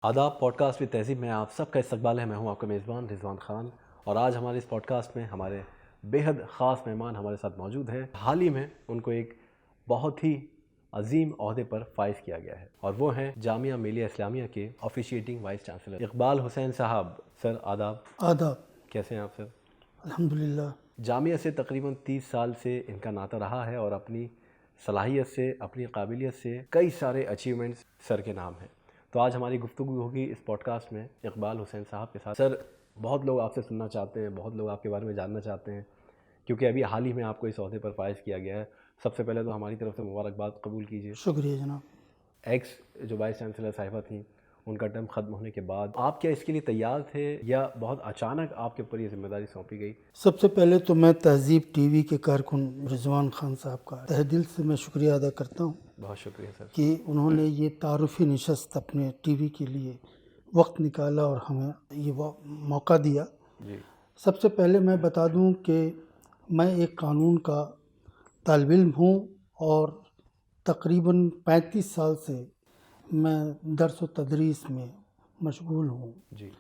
آداب pod cost with تہذیب میں آپ سب کا استقبال ہے۔ میں ہوں آپ کا میزبان رضوان خان، اور آج ہمارے اس پوڈ کاسٹ میں ہمارے بے حد خاص مہمان ہمارے ساتھ موجود ہیں۔ حال ہی میں ان کو ایک بہت ہی عظیم عہدے پر فائز کیا گیا ہے، اور وہ ہیں جامعہ ملیہ اسلامیہ کے آفیشیٹنگ وائس چانسلر اقبال حسین صاحب۔ سر آداب۔ آداب۔ کیسے ہیں آپ سر؟ الحمدللہ۔ جامعہ سے تقریباً 30 سال سے ان کا ناطہ رہا ہے، اور اپنی صلاحیت سے، اپنی قابلیت سے کئی سارے اچیومنٹس سر کے نام ہیں۔ تو آج ہماری گفتگو ہوگی اس پوڈ کاسٹ میں اقبال حسین صاحب کے ساتھ۔ سر، بہت لوگ آپ سے سننا چاہتے ہیں، بہت لوگ آپ کے بارے میں جاننا چاہتے ہیں، کیونکہ ابھی حال ہی میں آپ کو اس عہدے پر فائز کیا گیا ہے۔ سب سے پہلے تو ہماری طرف سے مبارکباد قبول کیجیے۔ شکریہ جناب۔ ایکس جو وائس چانسلر صاحبہ تھیں، ان کا ٹرم ختم ہونے کے بعد آپ کیا اس کے لیے تیار تھے، یا بہت اچانک آپ کے اوپر یہ ذمہ داری سونپی گئی؟ سب سے پہلے تو میں تہذیب ٹی وی کے کارکن رضوان خان صاحب کا تہ دل سے میں شکریہ ادا کرتا ہوں بہت شکریہ سر۔ کہ انہوں نے یہ تعارفی نشست اپنے ٹی وی کے لیے وقت نکالا اور ہمیں یہ موقع دیا۔ جی سب سے پہلے میں بتا دوں کہ میں ایک قانون کا طالب علم ہوں، اور تقریباً 35 سال سے میں درس و تدریس میں مشغول ہوں۔ جی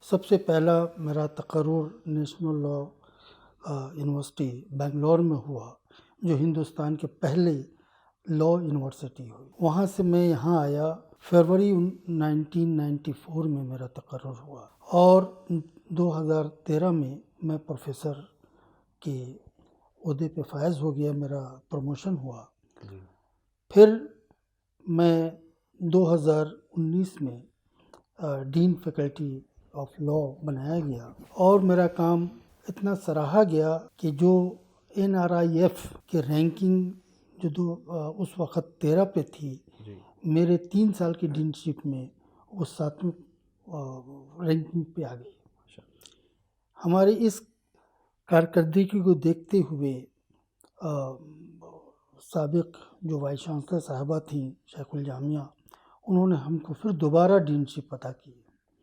سب سے پہلا میرا تقرر نیشنل لاء یونیورسٹی بنگلور میں ہوا، جو ہندوستان کے پہلے لاء یونیورسٹی ہوئی۔ وہاں سے میں یہاں آیا، فروری 1994 میں میرا تقرر ہوا، اور 2013 میں میں پروفیسر کے عہدے پہ فائز ہو گیا، میرا پروموشن ہوا۔ جی پھر میں 2019 میں ڈین فیکلٹی آف لاء بنایا گیا، اور میرا کام اتنا سراہا گیا کہ جو NRIF کے رینکنگ جو اس وقت 13 پہ تھی، جی میرے 3 سال کی ڈین شپ میں وہ 7ویں رینکنگ پہ آ گئی۔ ہماری اس کارکردگی کو دیکھتے ہوئے سابق جو وائس چانسلر صاحبہ تھیں شیخ الجامعہ، انہوں نے ہم کو پھر دوبارہ ڈین شپ عطا کی،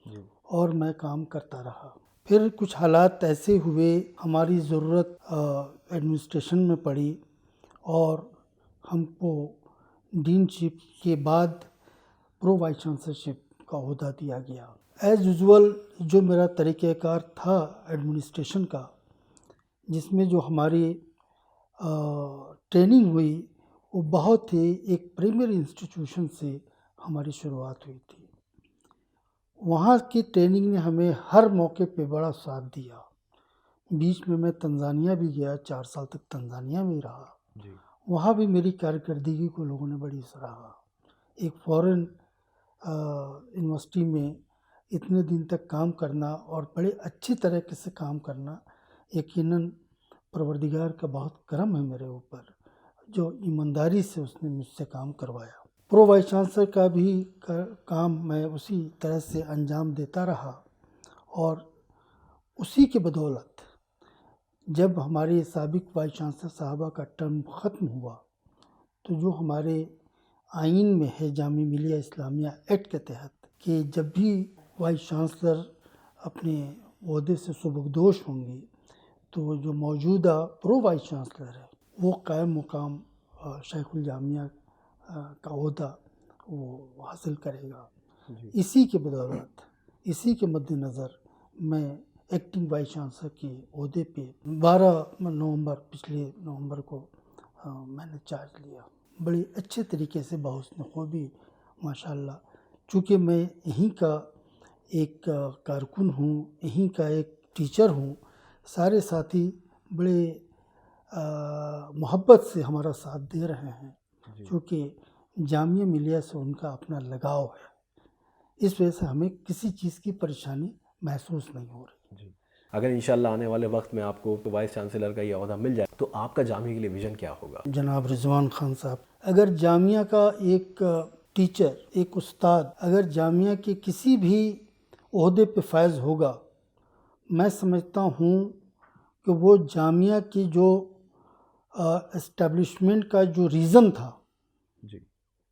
جی اور میں کام کرتا رہا۔ پھر کچھ حالات ایسے ہوئے، ہماری ضرورت ایڈمنسٹریشن میں پڑی، اور ہم کو ڈین شپ کے بعد پرو وائس چانسلرشپ کا عہدہ دیا گیا۔ ایز یوزول جو میرا طریقہ کار تھا ایڈمنسٹریشن کا، جس میں جو ہماری ٹریننگ ہوئی، وہ بہت ہی ایک پریمری انسٹیٹیوشن سے ہماری شروعات ہوئی تھی۔ وہاں کی ٹریننگ نے ہمیں ہر موقع پہ بڑا ساتھ دیا۔ بیچ میں تنزانیہ بھی گیا، 4 سال تک تنزانیہ میں رہا۔ جی وہاں بھی میری کارکردگی کو لوگوں نے بڑی سراہا۔ ایک فورن یونیورسٹی میں اتنے دن تک کام کرنا اور بڑے اچھی طریقے سے کام کرنا، یقیناً پروردگار کا بہت کرم ہے میرے اوپر، جو ایمانداری سے اس نے مجھ سے کام کروایا۔ پرو وائس چانسلر کا بھی کام میں اسی طرح سے انجام دیتا رہا، اور اسی کی بدولت جب ہمارے سابق وائس چانسلر صاحبہ کا ٹرم ختم ہوا، تو جو ہمارے آئین میں ہے جامعہ ملیہ اسلامیہ ایکٹ کے تحت، کہ جب بھی وائس چانسلر اپنے عہدے سے سبکدوش ہوں گے، تو جو موجودہ پرو وائس چانسلر ہے وہ قائم مقام شیخ الجامعہ کا عہدہ وہ حاصل کرے گا۔ اسی کے بدولت، اسی کے مد نظر میں ایکٹنگ وائس چانسلر کے عہدے پہ 12 نومبر پچھلے نومبر کو میں نے چارج لیا، بڑے اچھے طریقے سے، بحسن خوبی ماشاءاللہ۔ چونکہ میں یہیں کا ایک کارکن ہوں، یہیں کا ایک ٹیچر ہوں، سارے ساتھی بڑے محبت سے ہمارا ساتھ دے رہے ہیں، چونکہ جامعہ ملیہ سے ان کا اپنا لگاؤ ہے۔ اس وجہ سے ہمیں کسی چیز کی پریشانی محسوس نہیں ہو رہی۔ جی اگر انشاءاللہ آنے والے وقت میں آپ کو وائس چانسلر کا یہ عہدہ مل جائے، تو آپ کا جامعہ کے لیے ویژن کیا ہوگا؟ جناب رضوان خان صاحب، اگر جامعہ کا ایک ٹیچر، ایک استاد اگر جامعہ کے کسی بھی عہدے پہ فائز ہوگا، میں سمجھتا ہوں کہ وہ جامعہ کی جو اسٹیبلشمنٹ کا جو ریزن تھا، جی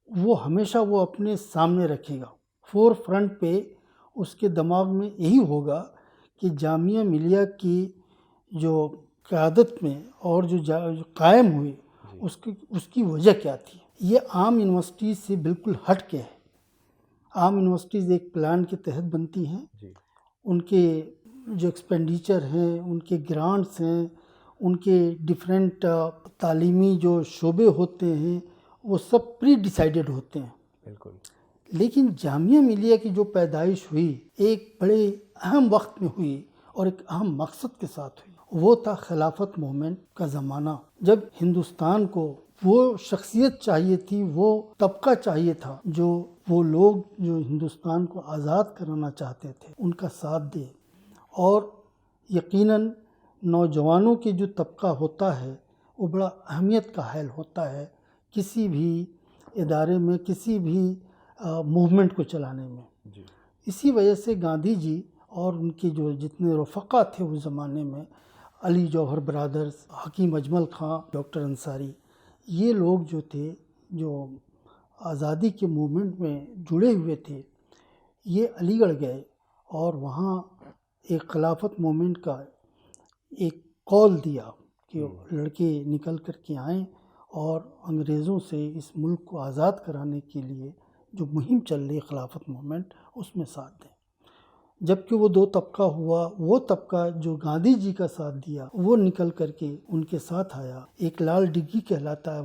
وہ ہمیشہ وہ اپنے سامنے رکھے گا۔ فور فرنٹ پہ اس کے دماغ میں یہی ہوگا کہ جامعہ ملیہ کی جو قیادت میں اور جو قائم ہوئی، اس کی وجہ کیا تھی۔ یہ عام یونیورسٹی سے بالکل ہٹ کے ہے۔ عام یونیورسٹیز ایک پلان کے تحت بنتی ہیں، جی ان کے جو ایکسپینڈیچر ہیں، ان کے گرانٹس ہیں، ان کے ڈیفرنٹ تعلیمی جو شعبے ہوتے ہیں وہ سب پری ڈیسائیڈڈ ہوتے ہیں. بالکل. لیکن جامعہ ملیہ کی جو پیدائش ہوئی ایک بڑے اہم وقت میں ہوئی اور ایک اہم مقصد کے ساتھ ہوئی. وہ تھا خلافت موومنٹ کا زمانہ، جب ہندوستان کو وہ شخصیت چاہیے تھی، وہ طبقہ چاہیے تھا، جو وہ لوگ جو ہندوستان کو آزاد کرانا چاہتے تھے ان کا ساتھ دے. اور یقیناً نوجوانوں کے جو طبقہ ہوتا ہے وہ بڑا اہمیت کا حائل ہوتا ہے کسی بھی ادارے میں، کسی بھی موومنٹ کو چلانے میں. جی. اسی وجہ سے گاندھی جی اور ان کے جو جتنے رفقا تھے اس زمانے میں، علی جوہر برادرز، حکیم اجمل خان، ڈاکٹر انصاری، یہ لوگ جو تھے جو آزادی کے موومنٹ میں جڑے ہوئے تھے، یہ علی گڑھ گئے اور وہاں ایک خلافت موومنٹ کا ایک کال دیا کہ لڑکے نکل کر کے آئیں اور انگریزوں سے اس ملک کو آزاد کرانے کے لیے جو مہم چل رہی ہے خلافت موومنٹ اس میں ساتھ دیں. جبکہ وہ دو طبقہ ہوا، وہ طبقہ جو گاندھی جی کا ساتھ دیا وہ نکل کر کے ان کے ساتھ آیا. ایک لال ڈگی کہلاتا ہے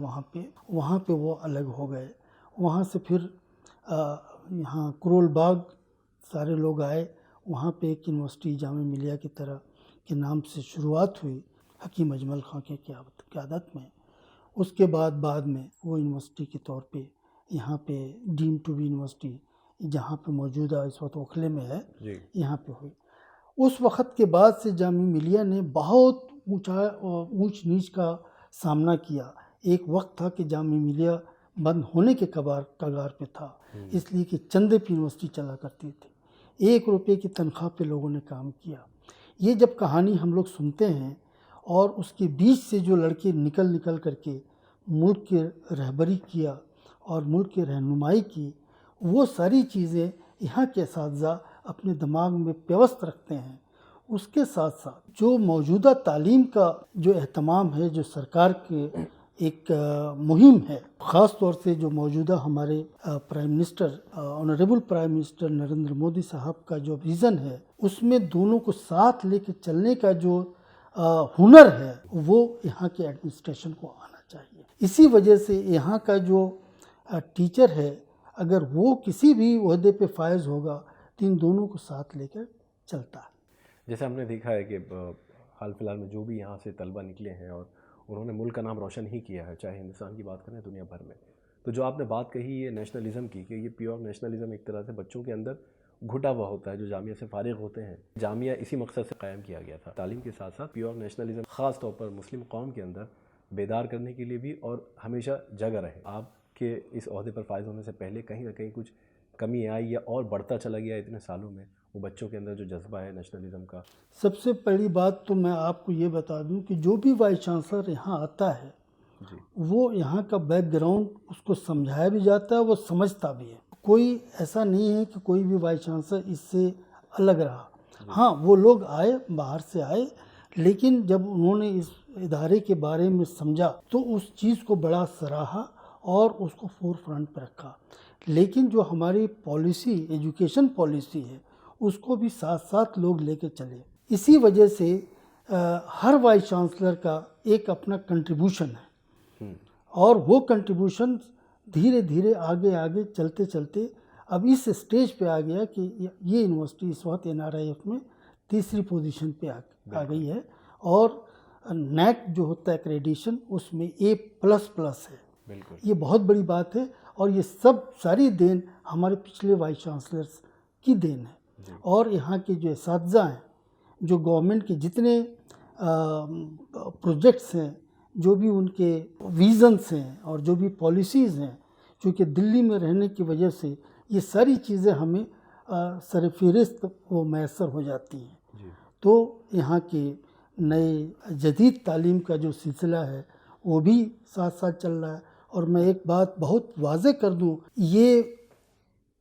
وہاں پہ وہ الگ ہو گئے. وہاں سے پھر یہاں کرول باغ سارے لوگ آئے. وہاں پہ ایک یونیورسٹی جامعہ ملیہ کی طرح کے نام سے شروعات ہوئی حکیم اجمل خان کی قیادت میں. اس کے بعد میں وہ یونیورسٹی کے طور پہ یہاں پہ ڈیم ٹو بی یونیورسٹی جہاں پہ موجودہ اس وقت اوکھلے میں ہے، یہاں پہ ہوئی. اس وقت کے بعد سے جامعہ ملیہ نے بہت اونچ نیچ کا سامنا کیا. ایک وقت تھا کہ جامعہ ملیہ بند ہونے کے کگار پہ تھا، اس لیے کہ چندے پہ یونیورسٹی چلا کرتی تھی. 1 روپے کی تنخواہ پہ لوگوں نے کام کیا. یہ جب کہانی ہم لوگ سنتے ہیں اور اس کے بیچ سے جو لڑکے نکل کر کے ملک کی رہبری کیا اور ملک کی رہنمائی کی، وہ ساری چیزیں یہاں کے اساتذہ اپنے دماغ میں پیوست رکھتے ہیں. اس کے ساتھ ساتھ جو موجودہ تعلیم کا جو اہتمام ہے، جو سرکار کے ایک مہم ہے، خاص طور سے جو موجودہ ہمارے prime minister honourable prime minister Narendra Modi صاحب کا جو ویژن ہے، اس میں دونوں کو ساتھ لے کے چلنے کا جو ہنر ہے وہ یہاں کے ایڈمنسٹریشن کو آنا چاہیے. اسی وجہ سے یہاں کا جو ٹیچر ہے اگر وہ کسی بھی عہدے پہ فائز ہوگا تو ان دونوں کو ساتھ لے کر چلتا ہے. جیسے ہم نے دیکھا ہے کہ حال فی الحال میں جو بھی یہاں سے طلبہ نکلے ہیں اور انہوں نے ملک کا نام روشن ہی کیا ہے، چاہے ہندوستان کی بات کریں دنیا بھر میں، تو جو آپ نے بات کہی یہ نیشنلزم کی کہ یہ پیور نیشنلزم ایک طرح سے بچوں کے اندر گھٹا ہوا ہوتا ہے جو جامعہ سے فارغ ہوتے ہیں. جامعہ اسی مقصد سے قائم کیا گیا تھا، تعلیم کے ساتھ ساتھ پیور نیشنلزم خاص طور پر مسلم قوم کے اندر بیدار کرنے کے لیے بھی اور ہمیشہ جگہ رہے. آپ کے اس عہدے پر فائز ہونے سے پہلے کہیں نہ کہیں کچھ کمی آئی یا اور بڑھتا چلا گیا اتنے سالوں میں وہ بچوں کے اندر جو جذبہ ہے نیشنلزم کا؟ سب سے پہلی بات تو میں آپ کو یہ بتا دوں کہ جو بھی وائس چانسلر یہاں آتا ہے وہ یہاں کا بیک گراؤنڈ اس کو سمجھایا بھی جاتا ہے، وہ سمجھتا بھی ہے. کوئی ایسا نہیں ہے کہ کوئی بھی وائس چانسلر اس سے الگ رہا. ہاں وہ لوگ آئے، باہر سے آئے، لیکن جب انہوں نے اس ادارے کے بارے میں سمجھا تو اس چیز کو بڑا سراہا اور اس کو فور فرنٹ پہ رکھا. لیکن جو ہماری پالیسی، ایجوکیشن پالیسی ہے، اس کو بھی ساتھ ساتھ لوگ لے کے چلے. اسی وجہ سے ہر وائس چانسلر کا ایک اپنا کنٹریبیوشن ہے اور وہ کنٹریبیوشن دھیرے دھیرے آگے چلتے اب اس اسٹیج پہ آ گیا کہ یہ یونیورسٹی اس وقت NRIF میں 3ری پوزیشن پہ آ گئی ہے اور نیک جو ہوتا ہے ایکریڈیشن اس میں A++ ہے. یہ بہت بڑی بات ہے اور یہ ساری دین ہمارے پچھلے وائس چانسلرز کی دین ہے. اور یہاں کے جو اساتذہ ہیں، جو گورنمنٹ کے جتنے پروجیکٹس ہیں، جو بھی ان کے ویژنس ہیں اور جو بھی پالیسیز ہیں، چونکہ دلی میں رہنے کی وجہ سے یہ ساری چیزیں ہمیں سر فہرست وہ میسر ہو جاتی ہیں. تو یہاں کے نئے جدید تعلیم کا جو سلسلہ ہے وہ بھی ساتھ ساتھ چل رہا ہے. اور میں ایک بات بہت واضح کر دوں، یہ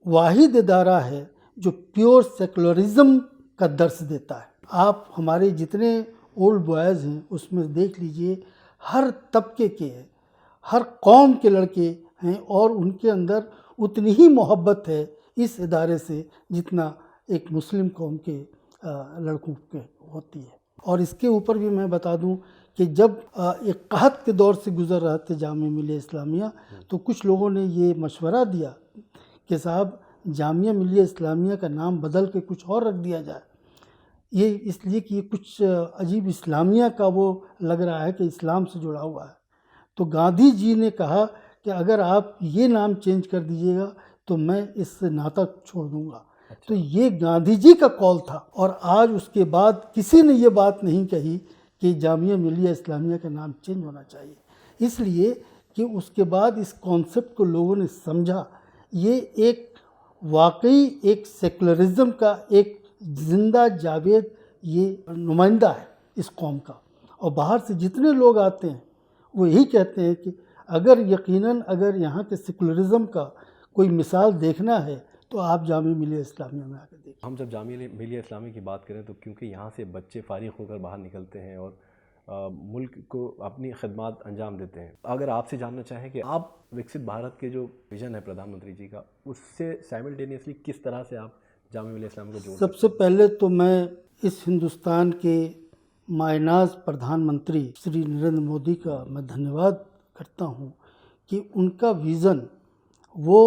واحد ادارہ ہے جو پیور سیکولرزم کا درس دیتا ہے. آپ ہمارے جتنے اولڈ بوائز ہیں اس میں دیکھ لیجئے، ہر طبقے کے، ہر قوم کے لڑکے ہیں اور ان کے اندر اتنی ہی محبت ہے اس ادارے سے جتنا ایک مسلم قوم کے لڑکوں کے ہوتی ہے۔ اور اس کے اوپر بھی میں بتا دوں کہ جب ایک قحط کے دور سے گزر رہا تھے جامعہ ملیہ اسلامیہ، تو کچھ لوگوں نے یہ مشورہ دیا کہ صاحب جامعہ ملیہ اسلامیہ کا نام بدل کے کچھ اور رکھ دیا جائے، یہ اس لیے کہ یہ کچھ عجیب اسلامیہ کا وہ لگ رہا ہے کہ اسلام سے جڑا ہوا ہے۔ تو گاندھی جی نے کہا کہ اگر آپ یہ نام چینج کر دیجیے گا تو میں اس سے ناطہ چھوڑ دوں گا۔ تو یہ گاندھی جی کا کال تھا، اور آج اس کے بعد کسی نے یہ بات نہیں کہی کہ جامعہ ملیہ اسلامیہ کا نام چینج ہونا چاہیے، اس لیے کہ اس کے بعد اس کانسیپٹ کو لوگوں نے سمجھا۔ یہ ایک واقعی ایک سیکولرزم کا ایک زندہ جاوید یہ نمائندہ ہے اس قوم کا، اور باہر سے جتنے لوگ آتے ہیں وہ یہی کہتے ہیں کہ اگر یہاں کے سیکولرزم کا کوئی مثال دیکھنا ہے تو آپ جامعہ ملیہ اسلامیہ میں آ کے دیکھیں۔ ہم جب جامعہ ملیہ اسلامیہ کی بات کریں تو کیونکہ یہاں سے بچے فارغ ہو کر باہر نکلتے ہیں اور ملک کو اپنی خدمات انجام دیتے ہیں، اگر آپ سے جاننا چاہیں کہ آپ وکست بھارت کے جو ویژن ہے پردھان منتری جی کا، اس سے سائملٹینیسلی کس طرح سے آپ جامعہ ملیہ اسلامیہ کو جوڑ؟ سب سے پہلے تو میں اس ہندوستان کے مائناز پردھان منتری شری نریندر مودی کا میں دھنیواد کرتا ہوں کہ ان کا ویژن، وہ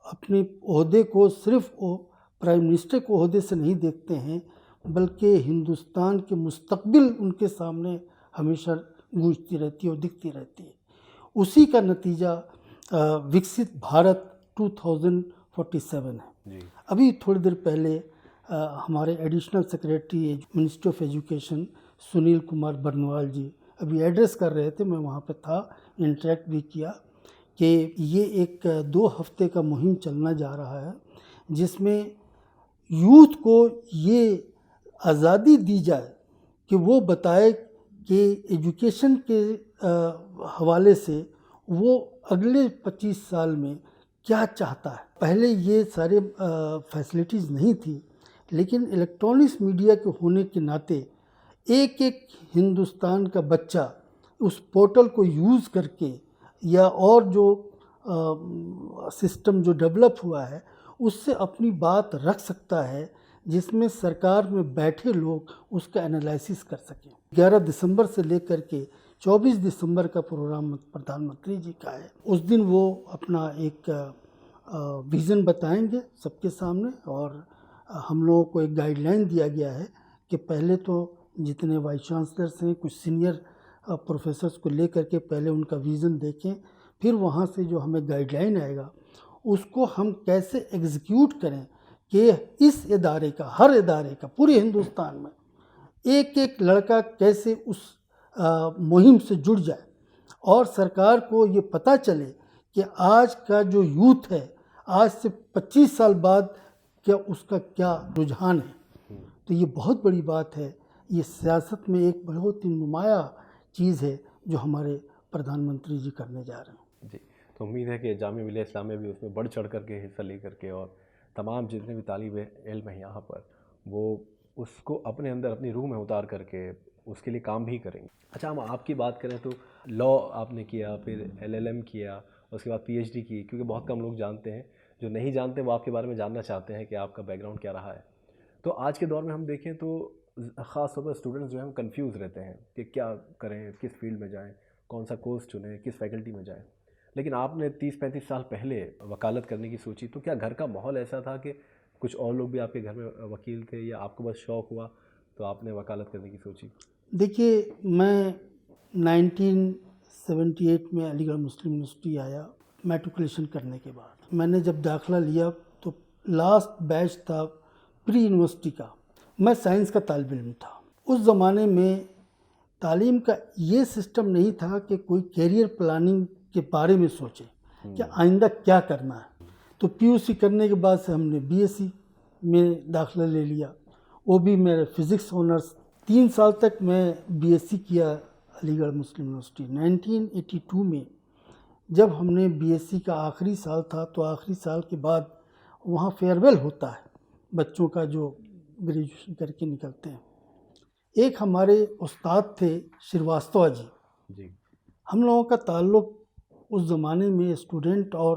اپنے عہدے کو صرف وہ پرائم منسٹر کو عہدے سے نہیں دیکھتے ہیں، بلکہ ہندوستان کے مستقبل ان کے سامنے ہمیشہ گونجتی رہتی ہے اور دکھتی رہتی ہے۔ اسی کا نتیجہ وکست بھارت 2047 ہے۔ جی ابھی تھوڑی دیر پہلے ہمارے additional secretary ministry of education Sunil Kumar Barnwal ji ابھی ایڈریس کر رہے تھے، میں وہاں پہ تھا، انٹریکٹ بھی کیا، کہ یہ ایک 2 ہفتے کا مہم چلنا جا رہا ہے جس میں یوتھ کو یہ آزادی دی جائے کہ وہ بتائے کہ ایجوکیشن کے حوالے سے وہ اگلے 25 سال میں کیا چاہتا ہے۔ پہلے یہ سارے فیسلٹیز نہیں تھی، لیکن الیکٹرانکس میڈیا کے ہونے کے ناطے ایک ہندوستان کا بچہ اس پورٹل کو یوز کر کے یا اور جو سسٹم جو ڈیولپ ہوا ہے اس سے اپنی بات رکھ سکتا ہے، جس میں سرکار میں بیٹھے لوگ اس کا انالائسس کر سکیں۔ 11 دسمبر سے لے کر کے 24 دسمبر کا پروگرام پردھان منتری جی کا ہے۔ اس دن وہ اپنا ایک ویژن بتائیں گے سب کے سامنے، اور ہم لوگوں کو ایک گائیڈ لائن دیا گیا ہے کہ پہلے تو جتنے وائس چانسلرس ہیں، کچھ سینئر پروفیسرز کو لے کر کے پہلے ان کا ویژن دیکھیں، پھر وہاں سے جو ہمیں گائیڈ لائن آئے گا اس کو ہم کیسے ایگزیکیوٹ کریں کہ اس ادارے کا، ہر ادارے کا پورے ہندوستان میں ایک لڑکا کیسے اس مہم سے جڑ جائے، اور سرکار کو یہ پتہ چلے کہ آج کا جو یوتھ ہے آج سے 25 سال بعد کیا اس کا کیا رجحان ہے۔ تو یہ بہت بڑی بات ہے، یہ سیاست میں ایک بہت ہی نمایاں چیز ہے جو ہمارے پردھان منتری جی کرنے جا رہے ہیں۔ جی، تو امید ہے کہ جامعہ ملیہ اسلامیہ بھی اس میں بڑھ چڑھ کر کے حصہ لے کر کے، اور تمام جتنے بھی طالب علم ہیں یہاں پر، وہ اس کو اپنے اندر اپنی روح میں اتار کر کے اس کے لیے کام بھی کریں گے۔ اچھا، ہم آپ کی بات کریں تو لاء آپ نے کیا، پھر LLM کیا، اس کے بعد PhD کی، کیونکہ بہت کم لوگ جانتے ہیں، جو نہیں جانتے وہ آپ کے بارے میں جاننا چاہتے ہیں کہ آپ کا بیک گراؤنڈ کیا رہا ہے۔ تو آج کے دور میں ہم دیکھیں تو خاص طور پر اسٹوڈنٹس جو ہیں ہم کنفیوز رہتے ہیں کہ کیا کریں، کس فیلڈ میں جائیں، کون سا کورس چنیں، کس فیکلٹی میں جائیں۔ لیکن آپ نے 30-35 سال پہلے وکالت کرنے کی سوچی، تو کیا گھر کا ماحول ایسا تھا کہ کچھ اور لوگ بھی آپ کے گھر میں وکیل تھے، یا آپ کو بس شوق ہوا تو آپ نے وکالت کرنے کی سوچی؟ دیکھیے، میں 1978 میں علی گڑھ مسلم یونیورسٹی آیا میٹریکولیشن کرنے کے بعد۔ میں نے جب داخلہ لیا تو لاسٹ بیچ تھا پری یونیورسٹی کا، میں سائنس کا طالب علم تھا۔ اس زمانے میں تعلیم کا یہ سسٹم نہیں تھا کہ کوئی کیریئر پلاننگ کے بارے میں سوچے کہ آئندہ کیا کرنا ہے۔ تو PUC کرنے کے بعد سے ہم نے BSc میں داخلہ لے لیا، وہ بھی میرے فزکس آنرس۔ 3 سال تک میں BSc کیا علی گڑھ مسلم یونیورسٹی۔ 1982 میں جب ہم نے BSc کا آخری سال تھا تو آخری سال کے بعد وہاں فیئر ویل ہوتا ہے بچوں کا جو گریجویشن کر کے نکلتے ہیں۔ ایک ہمارے استاد تھے شریواستو جی، جی، ہم لوگوں کا تعلق اس زمانے میں اسٹوڈنٹ اور